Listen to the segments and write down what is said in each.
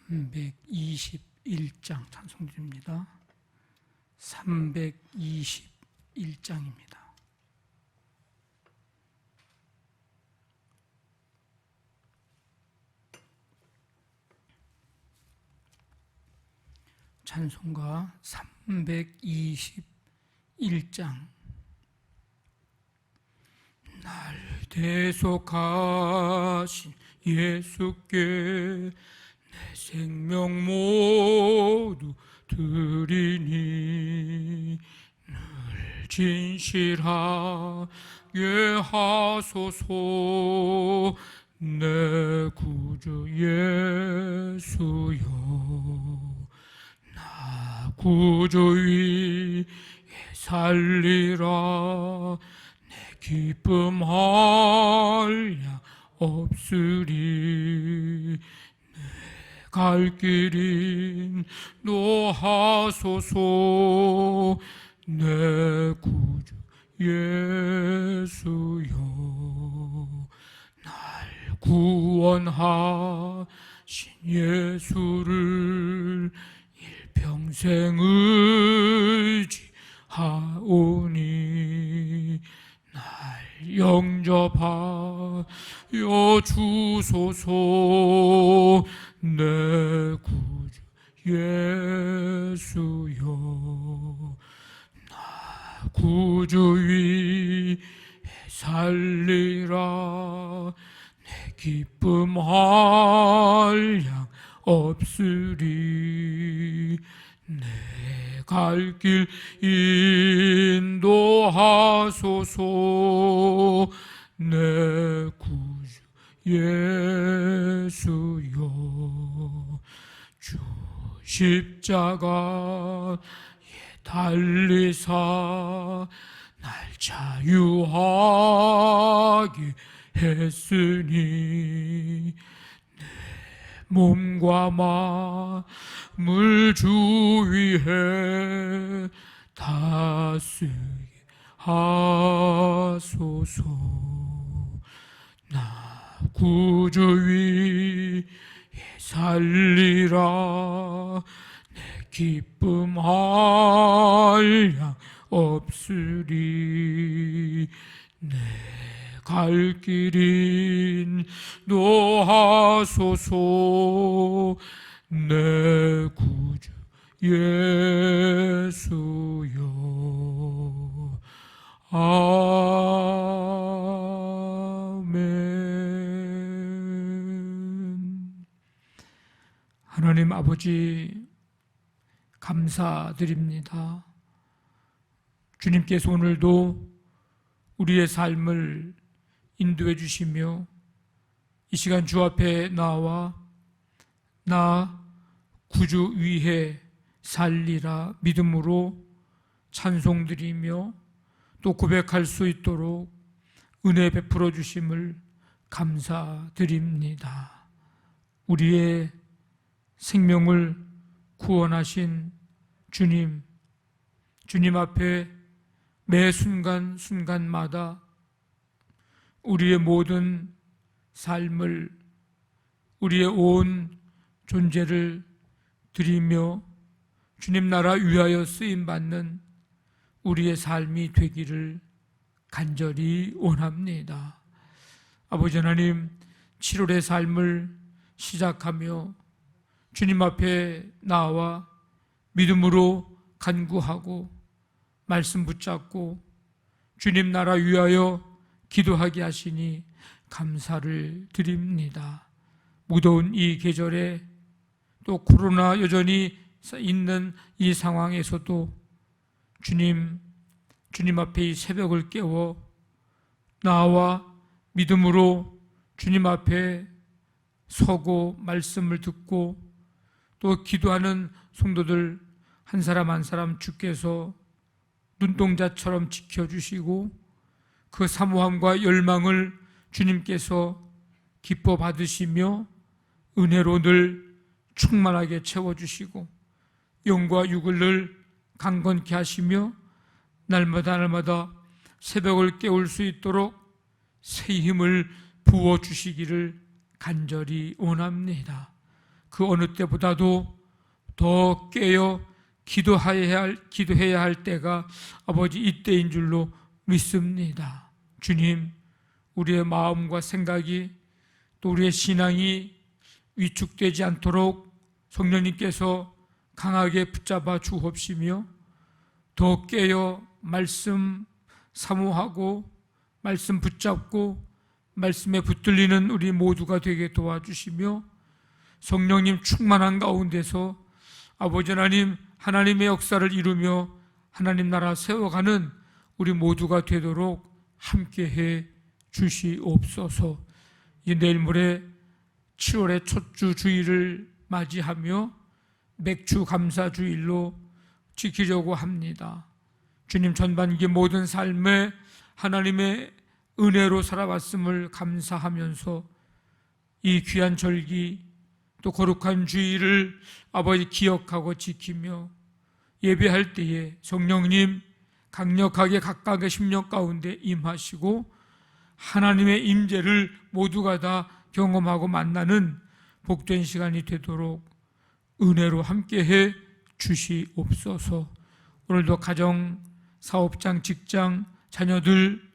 321장 찬송드립니다. 321장입니다. 찬송가 321장. 날 대속하신 예수께 내 생명 모두 드리니 늘 진실하게 하소서. 내 구주 예수여, 나 구주 위에 살리라. 내 기쁨 한량 없으리. 갈 길인 노하소서. 내 구주 예수여, 날 구원하신 예수를 일평생 의지하오니 날 영접하여 주소서. 내 구주 예수여, 나 구주 위에 살리라. 내 기쁨 한량 없으리. 내 갈 길 인도하소서. 내 구주 예수여, 주 십자가에 달리사 날 자유하게 했으니 내 몸과 마음을 주 위에 다스리게 하소서. 나 구주 위에 살리라. 내 기쁨 한량 없으리. 내 갈 길인 노하소서. 내 구주 예수여, 아멘. 하나님 아버지, 감사드립니다. 주님께서 오늘도 우리의 삶을 인도해 주시며 이 시간 주 앞에 나와 나 구주 위에 살리라 믿음으로 찬송드리며 또 고백할 수 있도록 은혜 베풀어 주심을 감사드립니다. 우리의 생명을 구원하신 주님 앞에 매 순간순간마다 우리의 모든 삶을, 우리의 온 존재를 드리며 주님 나라 위하여 쓰임받는 우리의 삶이 되기를 간절히 원합니다. 아버지 하나님, 7월의 삶을 시작하며 주님 앞에 나와 믿음으로 간구하고 말씀 붙잡고 주님 나라 위하여 기도하게 하시니 감사를 드립니다. 무더운 이 계절에 또 코로나 여전히 있는 이 상황에서도 주님 앞에 이 새벽을 깨워 나와 믿음으로 주님 앞에 서고 말씀을 듣고 또 기도하는 성도들 한 사람 한 사람 주께서 눈동자처럼 지켜주시고 그 사모함과 열망을 주님께서 기뻐 받으시며 은혜로 늘 충만하게 채워주시고 영과 육을 늘 강건케 하시며 날마다 새벽을 깨울 수 있도록 새 힘을 부어주시기를 간절히 원합니다. 그 어느 때보다도 더 깨어 기도해야 할 때가 아버지 이때인 줄로 믿습니다. 주님, 우리의 마음과 생각이 또 우리의 신앙이 위축되지 않도록 성령님께서 강하게 붙잡아 주옵시며 더 깨어 말씀 사모하고 말씀 붙잡고 말씀에 붙들리는 우리 모두가 되게 도와주시며 성령님 충만한 가운데서 아버지 하나님, 하나님의 역사를 이루며 하나님 나라 세워가는 우리 모두가 되도록 함께해 주시옵소서. 이제 내일 모레 7월의 첫 주 주일을 맞이하며 맥주 감사 주일로 지키려고 합니다. 주님 전반기 모든 삶에 하나님의 은혜로 살아왔음을 감사하면서 이 귀한 절기 또 거룩한 주일을 아버지 기억하고 지키며 예배할 때에 성령님 강력하게 각각의 심령 가운데 임하시고 하나님의 임재를 모두가 다 경험하고 만나는 복된 시간이 되도록 은혜로 함께해 주시옵소서. 오늘도 가정, 사업장, 직장, 자녀들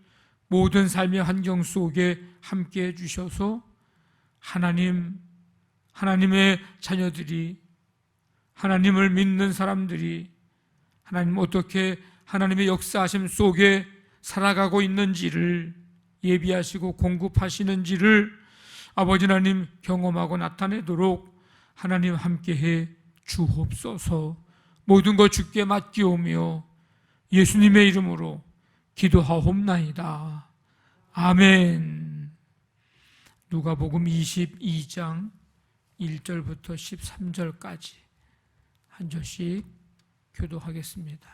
모든 삶의 환경 속에 함께해 주셔서 하나님의 자녀들이 하나님을 믿는 사람들이 하나님 어떻게 하나님의 역사하심 속에 살아가고 있는지를 예비하시고 공급하시는지를 아버지 하나님 경험하고 나타내도록 하나님 함께해 주옵소서. 모든 것 주께 맡기오며 예수님의 이름으로 기도하옵나이다. 아멘. 누가복음 22장 1절부터 13절까지 한 절씩 교도하겠습니다.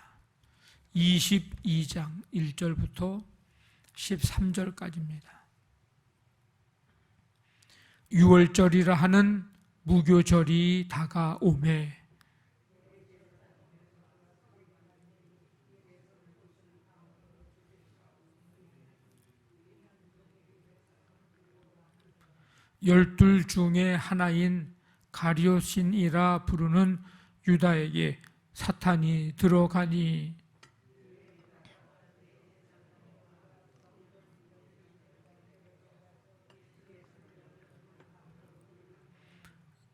22장 1절부터 13절까지입니다. 유월절이라 하는 무교절이 다가오매 열둘 중에 하나인 가룟신이라 부르는 유다에게 사탄이 들어가니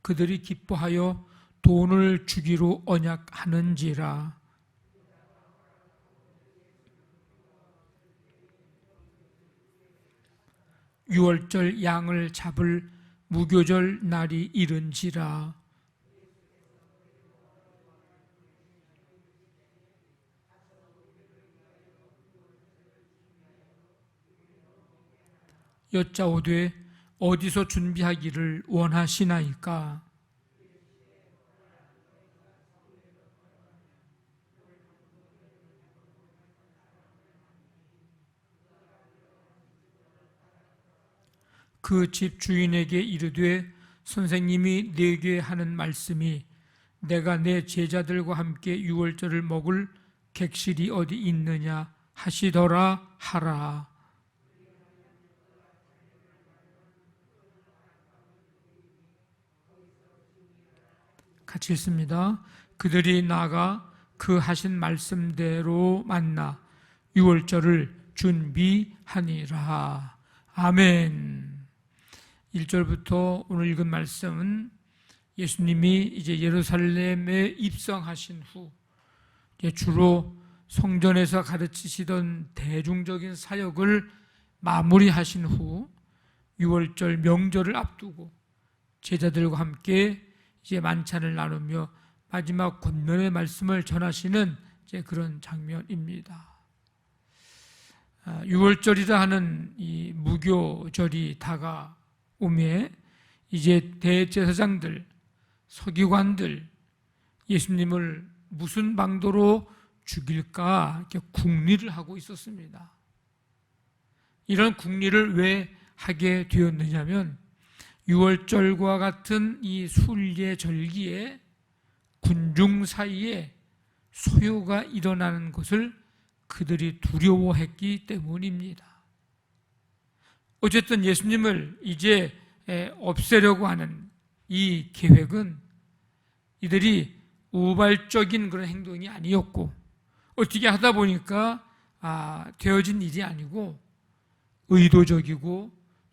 그들이 기뻐하여 돈을 주기로 언약하는지라. 유월절 양을 잡을 무교절 날이 이른지라. 여짜오되 어디서 준비하기를 원하시나이까? 그 집 주인에게 이르되 선생님이 네게 하는 말씀이 내가 내 제자들과 함께 유월절을 먹을 객실이 어디 있느냐 하시더라 하라. 같이 읽습니다. 그들이 나가 그 하신 말씀대로 만나 유월절을 준비하니라. 아멘. 1절부터 오늘 읽은 말씀은 예수님이 이제 예루살렘에 입성하신 후 주로 성전에서 가르치시던 대중적인 사역을 마무리하신 후 유월절 명절을 앞두고 제자들과 함께 이제 만찬을 나누며 마지막 권면의 말씀을 전하시는 이제 그런 장면입니다. 유월절이라 하는 이 무교절이 다가오매 이제 대제사장들, 서기관들 예수님을 무슨 방도로 죽일까 이렇게 궁리를 하고 있었습니다. 이런 궁리를 왜 하게 되었느냐면 유월절과 같은 이 순례 절기에 군중 사이에 소요가 일어나는 것을 그들이 두려워했기 때문입니다. 어쨌든 예수님을 이제 없애려고 하는 이 계획은 이들이 우발적인 그런 행동이 아니었고 어떻게 하다 보니까 되어진 일이 아니고 의도적이고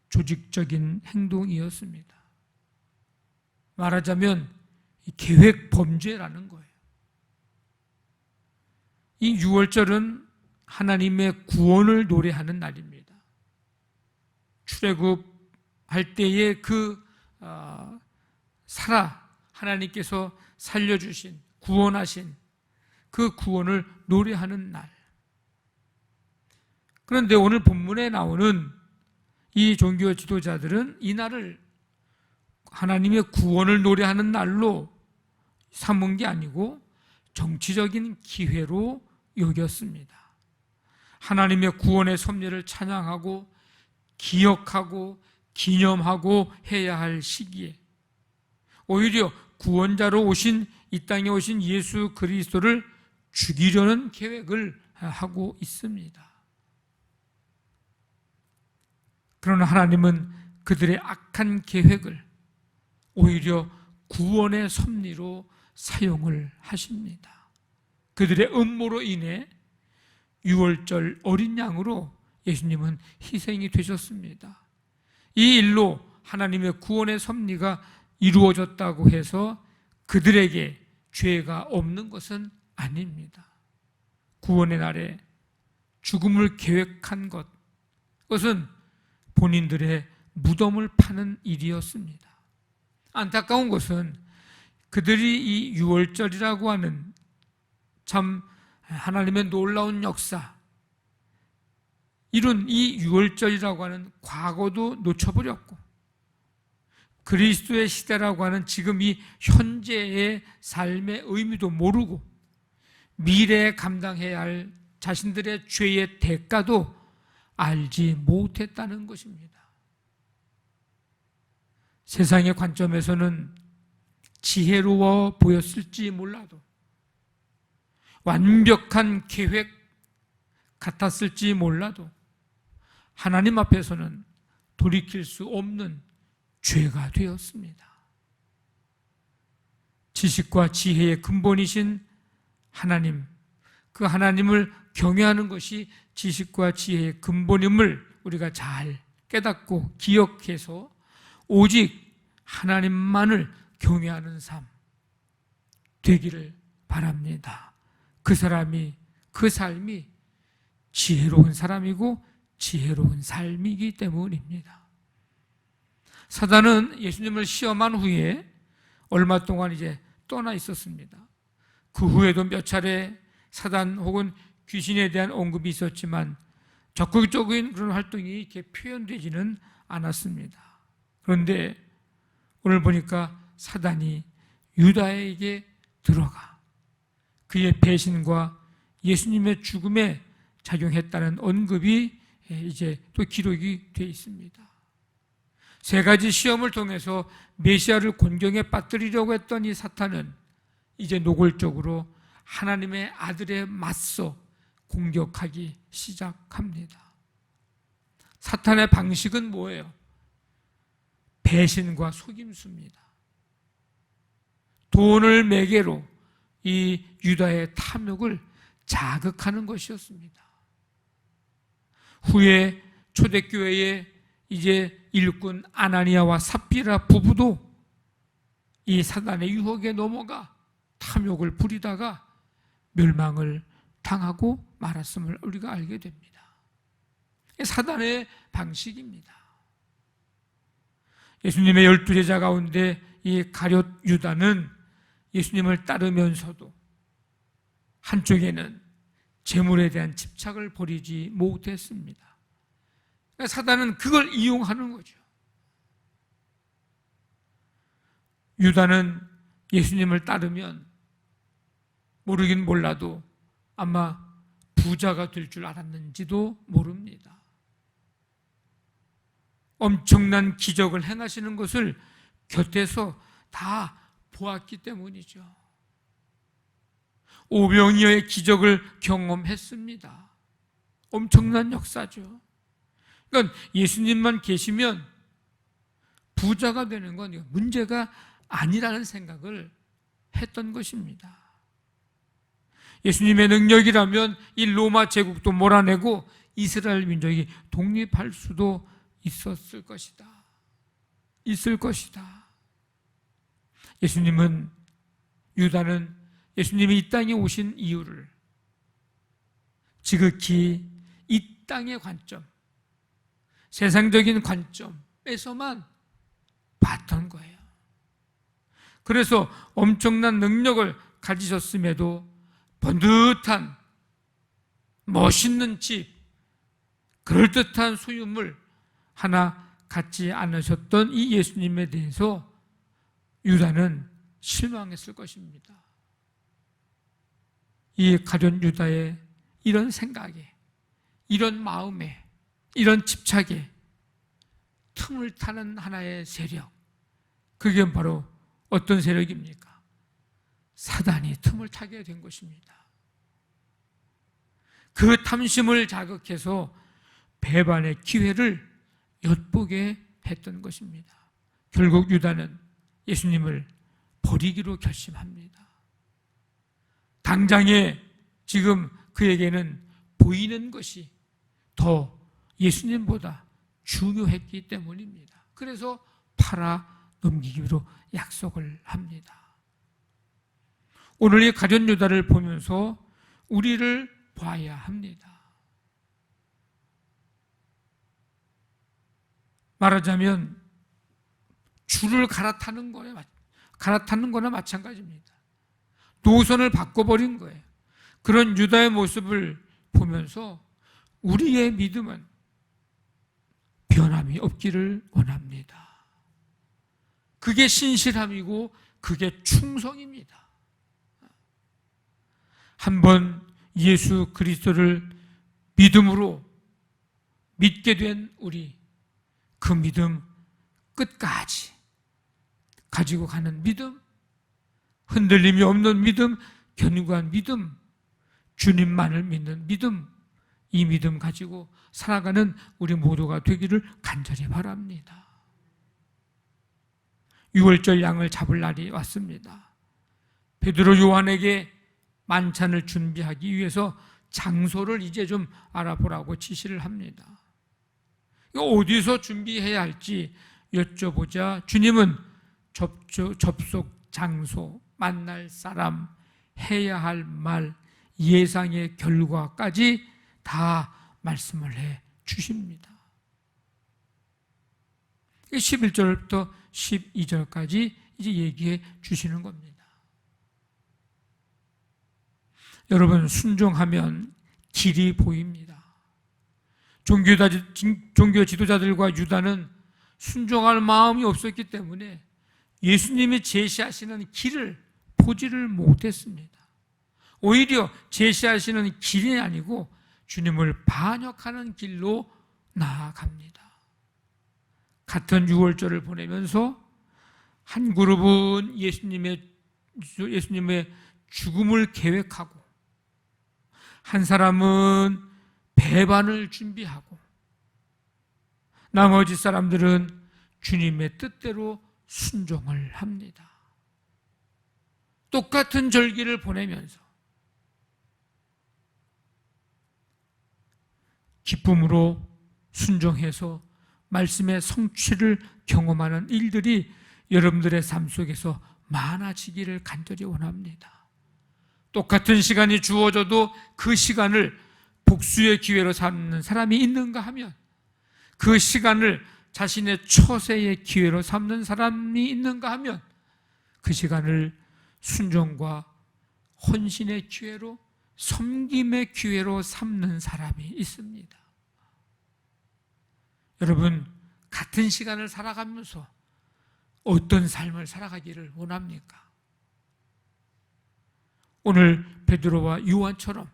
조직적인 행동이었습니다. 말하자면 계획 범죄라는 거예요. 이 유월절은 하나님의 구원을 노래하는 날입니다. 출애굽할 때의 하나님께서 살려주신, 구원하신 그 구원을 노래하는 날. 그런데 오늘 본문에 나오는 이 종교 지도자들은 이 날을 하나님의 구원을 노래하는 날로 삼은 게 아니고 정치적인 기회로 여겼습니다. 하나님의 구원의 섭리를 찬양하고 기억하고 기념하고 해야 할 시기에 오히려 구원자로 오신 이 땅에 오신 예수 그리스도를 죽이려는 계획을 하고 있습니다. 그러나 하나님은 그들의 악한 계획을 오히려 구원의 섭리로 사용을 하십니다. 그들의 음모로 인해 유월절 어린 양으로 예수님은 희생이 되셨습니다. 이 일로 하나님의 구원의 섭리가 이루어졌다고 해서 그들에게 죄가 없는 것은 아닙니다. 구원의 날에 죽음을 계획한 그것은 본인들의 무덤을 파는 일이었습니다. 안타까운 것은 그들이 이 유월절이라고 하는 참 하나님의 놀라운 역사, 이룬 이 유월절이라고 하는 과거도 놓쳐버렸고 그리스도의 시대라고 하는 지금 이 현재의 삶의 의미도 모르고 미래에 감당해야 할 자신들의 죄의 대가도 알지 못했다는 것입니다. 세상의 관점에서는 지혜로워 보였을지 몰라도 완벽한 계획 같았을지 몰라도 하나님 앞에서는 돌이킬 수 없는 죄가 되었습니다. 지식과 지혜의 근본이신 하나님, 그 하나님을 경외하는 것이 지식과 지혜의 근본임을 우리가 잘 깨닫고 기억해서 오직 하나님만을 경외하는 삶 되기를 바랍니다. 그 삶이 지혜로운 사람이고 지혜로운 삶이기 때문입니다. 사단은 예수님을 시험한 후에 얼마 동안 이제 떠나 있었습니다. 그 후에도 몇 차례 사단 혹은 귀신에 대한 언급이 있었지만 적극적인 그런 활동이 이렇게 표현되지는 않았습니다. 그런데 오늘 보니까 사단이 유다에게 들어가 그의 배신과 예수님의 죽음에 작용했다는 언급이 이제 또 기록이 되어 있습니다. 세 가지 시험을 통해서 메시아를 곤경에 빠뜨리려고 했던 이 사탄은 이제 노골적으로 하나님의 아들에 맞서 공격하기 시작합니다. 사탄의 방식은 뭐예요? 배신과 속임수입니다. 돈을 매개로 이 유다의 탐욕을 자극하는 것이었습니다. 후에 초대교회의 이제 일꾼 아나니아와 삽비라 부부도 이 사단의 유혹에 넘어가 탐욕을 부리다가 멸망을 당하고 말았음을 우리가 알게 됩니다. 사단의 방식입니다. 예수님의 12제자 가운데 이 가룟 유다는 예수님을 따르면서도 한쪽에는 재물에 대한 집착을 버리지 못했습니다. 그러니까 사단은 그걸 이용하는 거죠. 유다는 예수님을 따르면 모르긴 몰라도 아마 부자가 될 줄 알았는지도 모릅니다. 엄청난 기적을 행하시는 것을 곁에서 다 보았기 때문이죠. 오병이어의 기적을 경험했습니다. 엄청난 역사죠. 그러니까 예수님만 계시면 부자가 되는 건 문제가 아니라는 생각을 했던 것입니다. 예수님의 능력이라면 이 로마 제국도 몰아내고 이스라엘 민족이 독립할 수도 있을 것이다. 유다는 예수님이 이 땅에 오신 이유를 지극히 이 땅의 관점, 세상적인 관점에서만 봤던 거예요. 그래서 엄청난 능력을 가지셨음에도 번듯한 멋있는 집, 그럴듯한 소유물 하나 갖지 않으셨던 이 예수님에 대해서 유다는 실망했을 것입니다. 이 가룟 유다의 이런 생각에, 이런 마음에, 이런 집착에 틈을 타는 하나의 세력, 그게 바로 어떤 세력입니까? 사단이 틈을 타게 된 것입니다. 그 탐심을 자극해서 배반의 기회를 엿보게 했던 것입니다. 결국 유다는 예수님을 버리기로 결심합니다. 당장에 지금 그에게는 보이는 것이 더 예수님보다 중요했기 때문입니다. 그래서 팔아 넘기기로 약속을 합니다. 오늘 이 가룟 유다를 보면서 우리를 봐야 합니다. 말하자면 줄을 갈아타는 거나 마찬가지입니다. 노선을 바꿔버린 거예요. 그런 유다의 모습을 보면서 우리의 믿음은 변함이 없기를 원합니다. 그게 신실함이고 그게 충성입니다. 한번 예수 그리스도를 믿음으로 믿게 된 우리, 그 믿음 끝까지 가지고 가는 믿음, 흔들림이 없는 믿음, 견고한 믿음, 주님만을 믿는 믿음, 이 믿음 가지고 살아가는 우리 모두가 되기를 간절히 바랍니다. 6월절 양을 잡을 날이 왔습니다. 베드로 요한에게 만찬을 준비하기 위해서 장소를 이제 좀 알아보라고 지시를 합니다. 어디서 준비해야 할지 여쭤보자 주님은 접속 장소, 만날 사람, 해야 할 말, 예상의 결과까지 다 말씀을 해 주십니다. 11절부터 12절까지 이제 얘기해 주시는 겁니다. 여러분, 순종하면 길이 보입니다. 종교 지도자들과 유다는 순종할 마음이 없었기 때문에 예수님이 제시하시는 길을 보지를 못했습니다. 오히려 제시하시는 길이 아니고 주님을 반역하는 길로 나아갑니다. 같은 6월절을 보내면서 한 그룹은 예수님의 죽음을 계획하고, 한 사람은 배반을 준비하고, 나머지 사람들은 주님의 뜻대로 순종을 합니다. 똑같은 절기를 보내면서 기쁨으로 순종해서 말씀의 성취를 경험하는 일들이 여러분들의 삶 속에서 많아지기를 간절히 원합니다. 똑같은 시간이 주어져도 그 시간을 복수의 기회로 삼는 사람이 있는가 하면, 그 시간을 자신의 처세의 기회로 삼는 사람이 있는가 하면, 그 시간을 순종과 헌신의 기회로, 섬김의 기회로 삼는 사람이 있습니다. 여러분, 같은 시간을 살아가면서 어떤 삶을 살아가기를 원합니까? 오늘 베드로와 요한처럼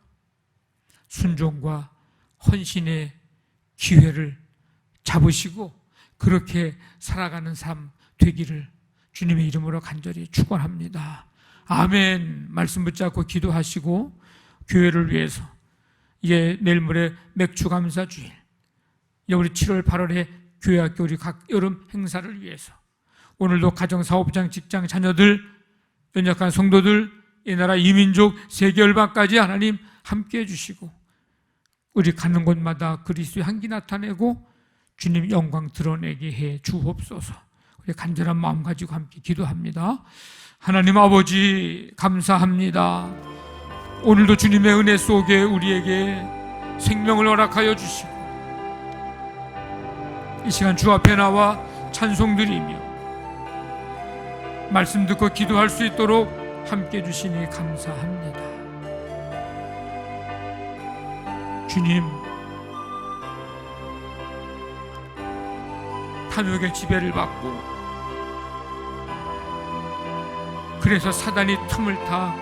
순종과 헌신의 기회를 잡으시고 그렇게 살아가는 삶 되기를 주님의 이름으로 간절히 축원합니다. 아멘. 말씀 붙잡고 기도하시고, 교회를 위해서, 내일 모레 맥주 감사 주일, 우리 7월 8월에 교회학교 우리 각 여름 행사를 위해서 오늘도 가정사업장, 직장, 자녀들, 연약한 성도들, 이 나라 이민족, 세계 열방까지 하나님 함께해 주시고 우리 가는 곳마다 그리스도의 향기 나타내고 주님 영광 드러내게 해 주옵소서. 우리 간절한 마음 가지고 함께 기도합니다. 하나님 아버지 감사합니다. 오늘도 주님의 은혜 속에 우리에게 생명을 허락하여 주시고 이 시간 주 앞에 나와 찬송드리며 말씀 듣고 기도할 수 있도록 함께 주시니 감사합니다. 주님, 탐욕의 지배를 받고 그래서 사단이 틈을 타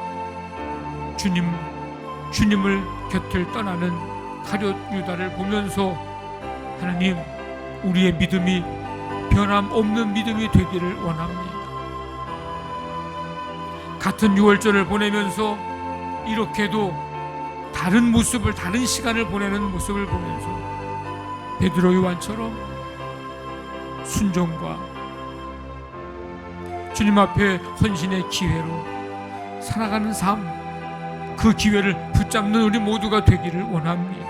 주님을 곁을 떠나는 가룟 유다를 보면서 하나님, 우리의 믿음이 변함없는 믿음이 되기를 원합니다. 같은 유월절을 보내면서 이렇게도 다른 모습을, 다른 시간을 보내는 모습을 보면서 베드로 요한처럼 순종과 주님 앞에 헌신의 기회로 살아가는 삶, 그 기회를 붙잡는 우리 모두가 되기를 원합니다.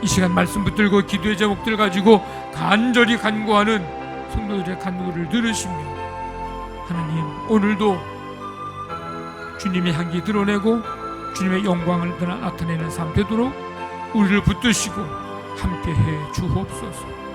이 시간 말씀 붙들고 기도의 제목들 가지고 간절히 간구하는 성도들의 간구를 들으시며 하나님, 오늘도 주님의 향기 드러내고 주님의 영광을 나타내는 삶 되도록 우리를 붙드시고 함께해 주옵소서.